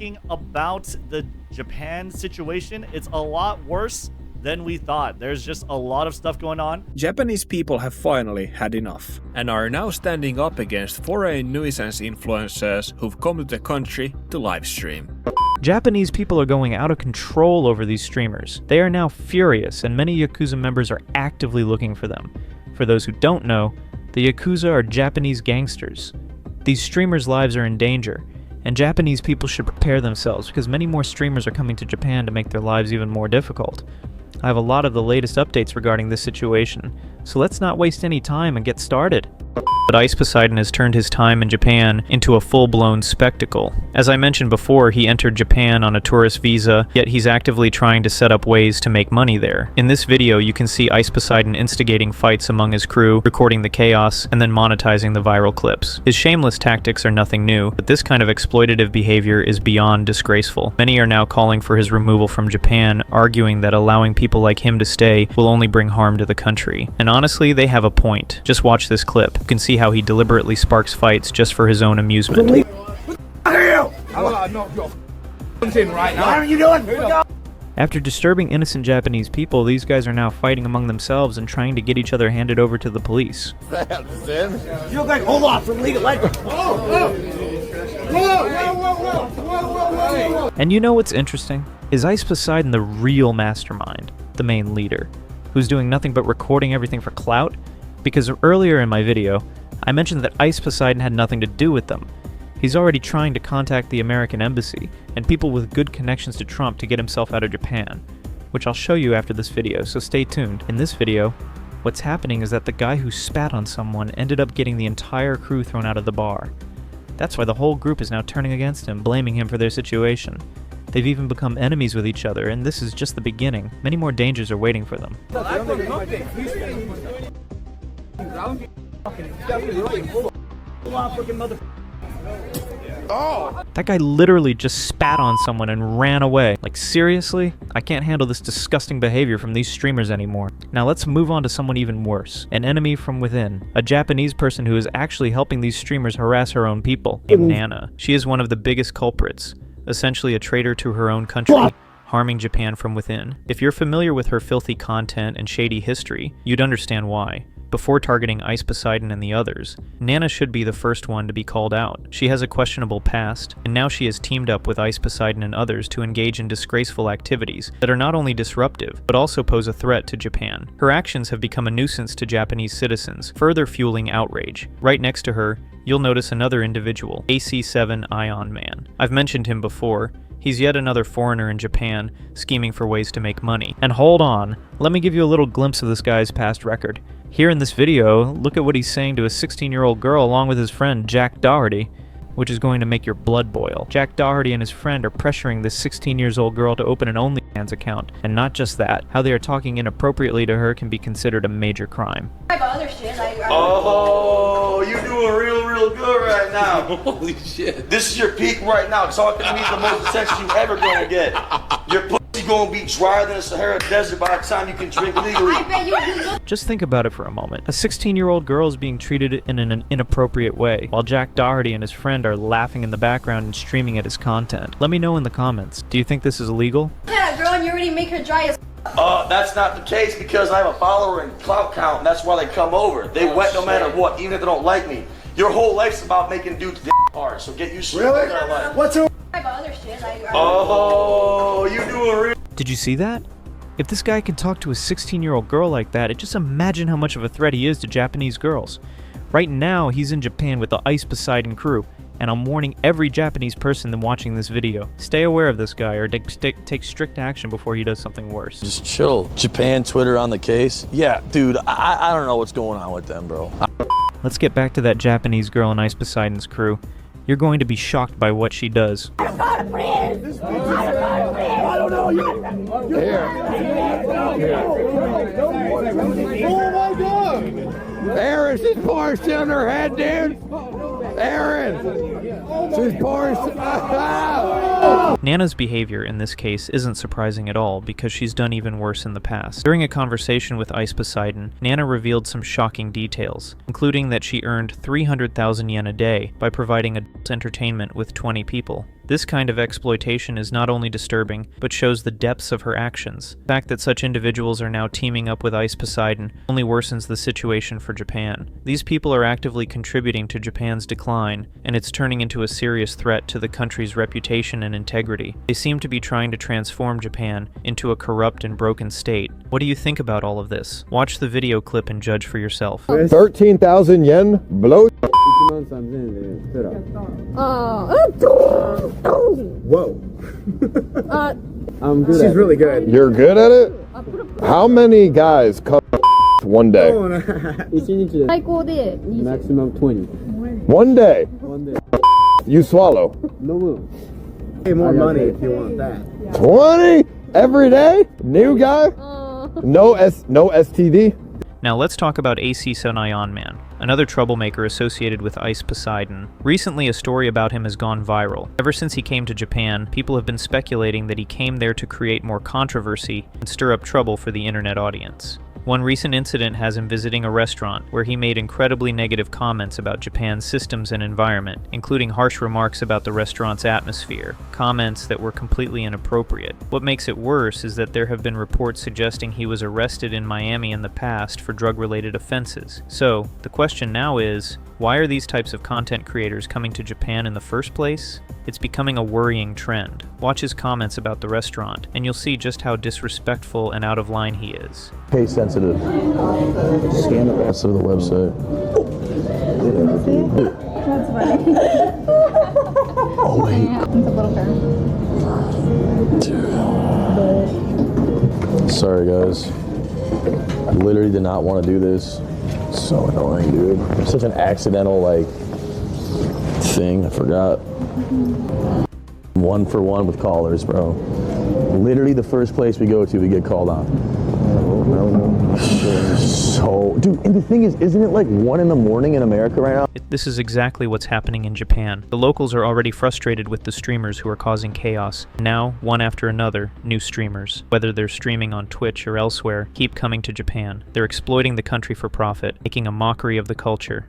speaking about the Japan situation, it's a lot worse than we thought. There's just a lot of stuff going on. Japanese people have finally had enough and are now standing up against foreign nuisance influencers who've come to the country to livestream. Japanese people are going out of control over these streamers. They are now furious, and many Yakuza members are actively looking for them. For those who don't know, the Yakuza are Japanese gangsters. These streamers' lives are in danger, and Japanese people should prepare themselves because many more streamers are coming to Japan to make their lives even more difficult. I have a lot of the latest updates regarding this situation, so let's not waste any time and get started. But Ice Poseidon has turned his time in Japan into a full-blown spectacle. As I mentioned before, he entered Japan on a tourist visa, yet he's actively trying to set up ways to make money there. In this video, you can see Ice Poseidon instigating fights among his crew, recording the chaos, and then monetizing the viral clips. His shameless tactics are nothing new, but this kind of exploitative behavior is beyond disgraceful. Many are now calling for his removal from Japan, arguing that allowing people like him to stay will only bring harm to the country. And honestly, they have a point. Just watch this clip. You can see how he deliberately sparks fights just for his own amusement. After disturbing innocent Japanese people, these guys are now fighting among themselves and trying to get each other handed over to the police. You look like hold off from legal life. And you know what's interesting? Is Ice Poseidon the real mastermind, the main leader, who's doing nothing but recording everything for clout? Because earlier in my video, I mentioned that Ice Poseidon had nothing to do with them. He's already trying to contact the American embassy and people with good connections to Trump to get himself out of Japan, which I'll show you after this video, so stay tuned. In this video, what's happening is that the guy who spat on someone ended up getting the entire crew thrown out of the bar. That's why the whole group is now turning against him, blaming him for their situation. They've even become enemies with each other, and this is just the beginning. Many more dangers are waiting for them. That guy literally just spat on someone and ran away. Like, seriously? I can't handle this disgusting behavior from these streamers anymore. Now let's move on to someone even worse. An enemy from within. A Japanese person who is actually helping these streamers harass her own people. Named Nana. She is one of the biggest culprits. Essentially a traitor to her own country, harming Japan from within. If you're familiar with her filthy content and shady history, you'd understand why. Before targeting Ice Poseidon and the others, Nana should be the first one to be called out. She has a questionable past, and now she has teamed up with Ice Poseidon and others to engage in disgraceful activities that are not only disruptive, but also pose a threat to Japan. Her actions have become a nuisance to Japanese citizens, further fueling outrage. Right next to her, you'll notice another individual, AC7 Ion Man. I've mentioned him before. He's yet another foreigner in Japan, scheming for ways to make money. And hold on, let me give you a little glimpse of this guy's past record. Here in this video, look at what he's saying to a 16-year-old girl along with his friend Jack Doherty, which is going to make your blood boil. Jack Doherty and his friend are pressuring this 16-year-old girl to open an OnlyFans account. And not just that, how they are talking inappropriately to her can be considered a major crime. Oh, you're doing real good right now. Holy shit. This is your peak right now. Talking to me is the most attention you ever gonna get. Your pussy gonna be drier than the Sahara Desert by the time you can drink legally. Just think about it for a moment. A 16-year-old girl is being treated in an inappropriate way, while Jack Doherty and his friend are laughing in the background and streaming at his content. Let me know in the comments. Do you think this is illegal? Yeah, girl, and you already make her dry as That's not the case because I have a follower and clout count, and that's why they come over. They wet no matter what, even if they don't like me. Your whole life's about making dudes hard, so get used to it. Really? What's her? other shit. Oh, you doing real. Did you see that? If this guy can talk to a 16-year-old girl like that, just imagine how much of a threat he is to Japanese girls. Right now, he's in Japan with the Ice Poseidon crew, and I'm warning every Japanese person watching this video. Stay aware of this guy or take strict action before he does something worse. Just chill. Japan Twitter on the case? Yeah, dude, I don't know what's going on with them, bro. Let's get back to that Japanese girl in Ice Poseidon's crew. You're going to be shocked by what she does. I don't know. Here. Oh my God! Aaron, she's pouring shit on her head, dude. Aaron, she's pouring. Nana's behavior in this case isn't surprising at all because she's done even worse in the past. During a conversation with Ice Poseidon, Nana revealed some shocking details, including that she earned 300,000 yen a day by providing adult entertainment with 20 people. This kind of exploitation is not only disturbing, but shows the depths of her actions. The fact that such individuals are now teaming up with Ice Poseidon only worsens the situation for Japan. These people are actively contributing to Japan's decline, and it's turning into a serious threat to the country's reputation and integrity. They seem to be trying to transform Japan into a corrupt and broken state. What do you think about all of this? Watch the video clip and judge for yourself. 13,000 yen blow. Whoa. I'm good. She's really good. You're good at it? How many guys come one day? Maximum 20. One day? You swallow? No. Pay more money if you want that. 20 every day? New guy? No STD? Now let's talk about Actionman, another troublemaker associated with Ice Poseidon. Recently, a story about him has gone viral. Ever since he came to Japan, people have been speculating that he came there to create more controversy and stir up trouble for the internet audience. One recent incident has him visiting a restaurant where he made incredibly negative comments about Japan's systems and environment, including harsh remarks about the restaurant's atmosphere, comments that were completely inappropriate. What makes it worse is that there have been reports suggesting he was arrested in Miami in the past for drug-related offenses. So, the question now is, why are these types of content creators coming to Japan in the first place? It's becoming a worrying trend. Watch his comments about the restaurant, and you'll see just how disrespectful and out of line he is. Case sensitive. Scan the rest of the website. That's funny. Oh wait. It's a little fair. Sorry guys. I literally did not want to do this. It's so annoying, dude. It's such an accidental thing. I forgot. 1 for 1 with callers, bro. Literally the first place we go to, we get called on. So, dude, and the thing is, isn't it like 1 in the morning in America right now? This is exactly what's happening in Japan. The locals are already frustrated with the streamers who are causing chaos. Now, one after another, new streamers, whether they're streaming on Twitch or elsewhere, keep coming to Japan. They're exploiting the country for profit, making a mockery of the culture.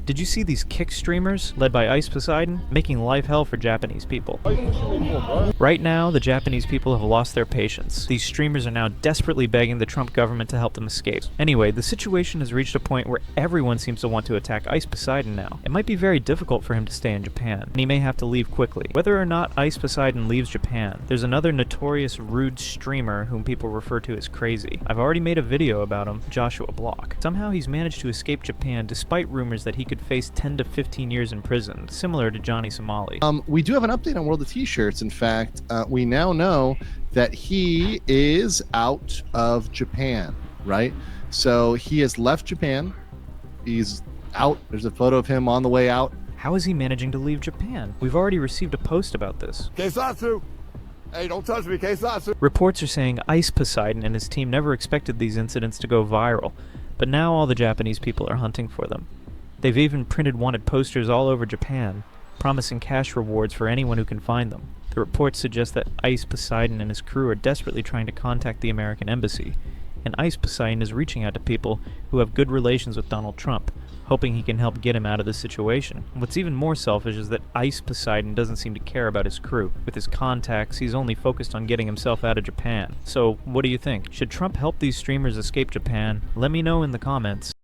Did you see these kick streamers, led by Ice Poseidon, making life hell for Japanese people? Right now, the Japanese people have lost their patience. These streamers are now desperately begging the Trump government to help them escape. Anyway, the situation has reached a point where everyone seems to want to attack Ice Poseidon now. It might be very difficult for him to stay in Japan, and he may have to leave quickly. Whether or not Ice Poseidon leaves Japan, there's another notorious rude streamer whom people refer to as crazy. I've already made a video about him, Joshua Block. Somehow he's managed to escape Japan despite rumors that he could face 10 to 15 years in prison, similar to Johnny Somali. We do have an update on World of T-Shirts. In fact, we now know that he is out of Japan, right? So he has left Japan. He's out. There's a photo of him on the way out. How is he managing to leave Japan? We've already received a post about this. Keisatsu! Hey, don't touch me, Keisatsu! Reports are saying Ice Poseidon and his team never expected these incidents to go viral, but now all the Japanese people are hunting for them. They've even printed wanted posters all over Japan, promising cash rewards for anyone who can find them. The reports suggest that Ice Poseidon and his crew are desperately trying to contact the American embassy, and Ice Poseidon is reaching out to people who have good relations with Donald Trump, hoping he can help get him out of this situation. What's even more selfish is that Ice Poseidon doesn't seem to care about his crew. With his contacts, he's only focused on getting himself out of Japan. So, what do you think? Should Trump help these streamers escape Japan? Let me know in the comments.